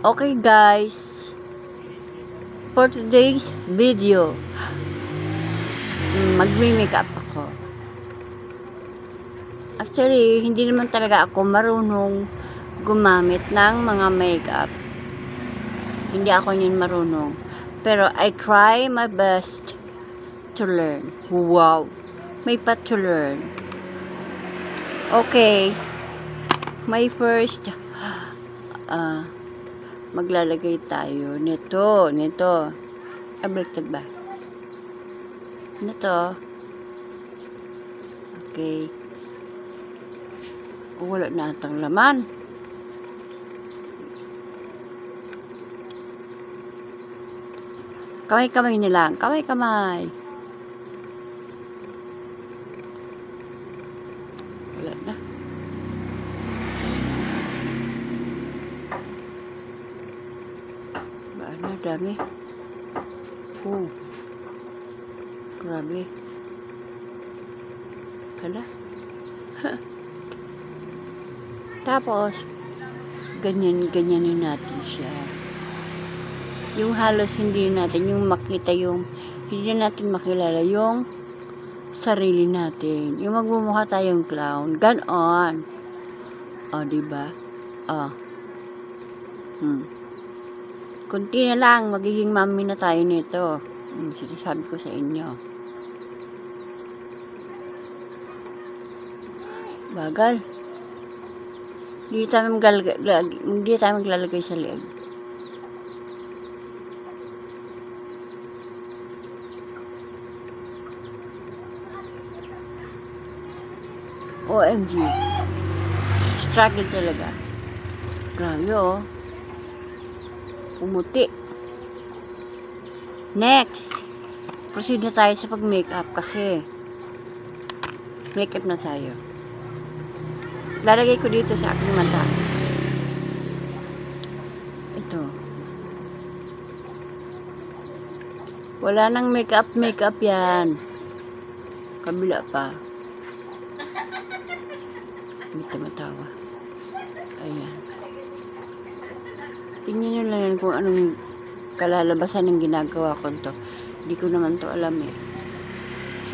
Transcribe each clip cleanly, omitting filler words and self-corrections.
Okay guys, for today's video, magme-makeup ako. Actually, hindi naman talaga ako marunong gumamit ng mga makeup. Hindi ako yun marunong. Pero I try my best to learn. Wow! May pa to learn. Okay. My first, maglalagay tayo nito. Baliktad ba? Nito. Okay. Wala na atang laman. Kamay-kamay na lang. Kamay-kamay. Wala na. Ano, dami. Grabe. Hala. Tapos, ganyanin natin siya. Yung halos hindi natin yung makita yung, hindi natin makilala yung sarili natin. Yung magmumukha tayong clown. Ganon. O, diba? O. Kunti na lang, magiging mami na tayo nito. Sinasabi ko sa inyo. Bagal. Hindi tayo maglalagay sa leeg. OMG. Struggle talaga. Grabe oh. Pumuti. Next, proceed na tayo sa pag-makeup kasi makeup na tayo. Lalagay ko dito sa aking mata. Ito. Wala nang makeup yan. Kabila pa. Hindi tumatawa. Ayan. Tingnan nyo lang kung anong kalalabasan ng ginagawa ko to. Hindi ko naman to alam eh.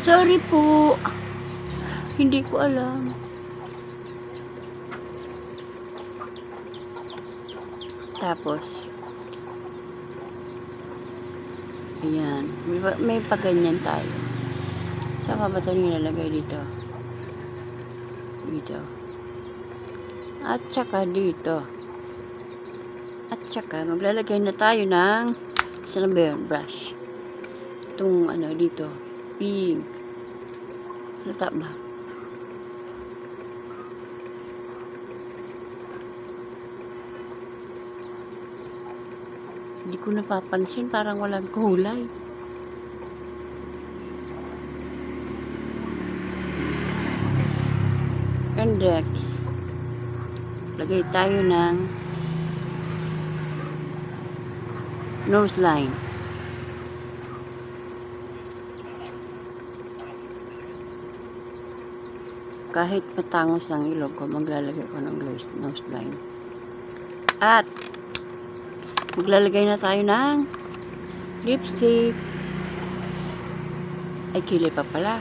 Sorry po. Hindi ko alam. Tapos, ayan. May paganyan tayo. Saan ba ito nilalagay dito? Dito. At saka dito. At saka, maglalagay na tayo ng saan ba yun? Brush. Itong ano dito. Pink. Lata ba? Hindi ko napapansin. Parang walang kulay. And next, lagay tayo ng nose line. Kahit matangos ang ilog ko, maglalagay ko ng nose line. At maglalagay na tayo ng lipstick. Ay, kilay pa pala.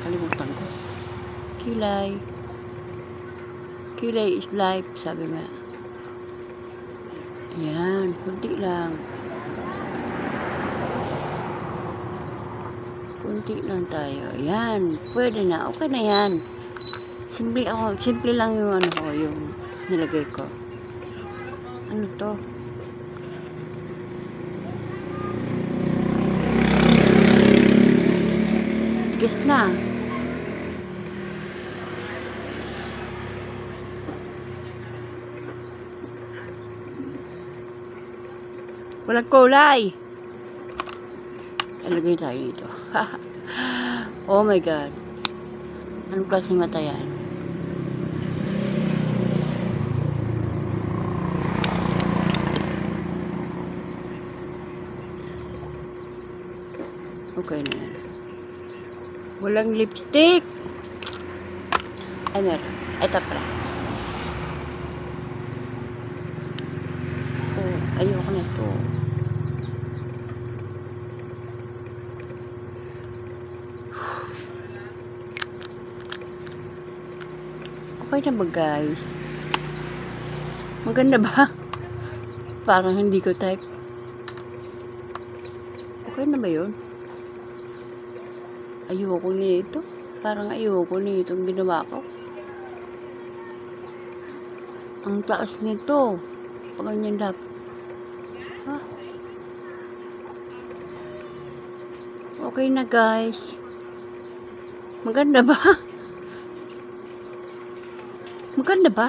Kalimutan ko. Kilay. Kilay is life, sabi nga. Ayan, kunti lang. Kunti lang tayo. Ayan, pwede na. Okay na yan. Simple lang yung ano ko, yung nilagay ko. Ano to? Guess na. Walang kulay. Ilagay tayo dito. Oh my God. Anong klaseng mata yan? Okay na yan. Walang lipstick. Ay, meron. Ito pala. Oh. na to. Okay na ba guys? Maganda ba? Parang hindi ko type. Okay na ba yun? Ayoko nito. Parang ayoko nito ang ginawa ko. Ang taas nito. Pag ganyan dapat. Ha? Okay na guys. Maganda ba? Maganda ba?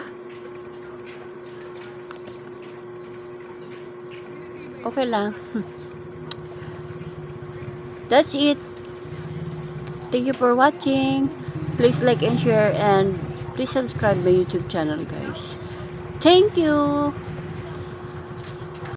Okay lang. That's it. Thank you for watching. Please like and share and please subscribe my YouTube channel guys. Thank you.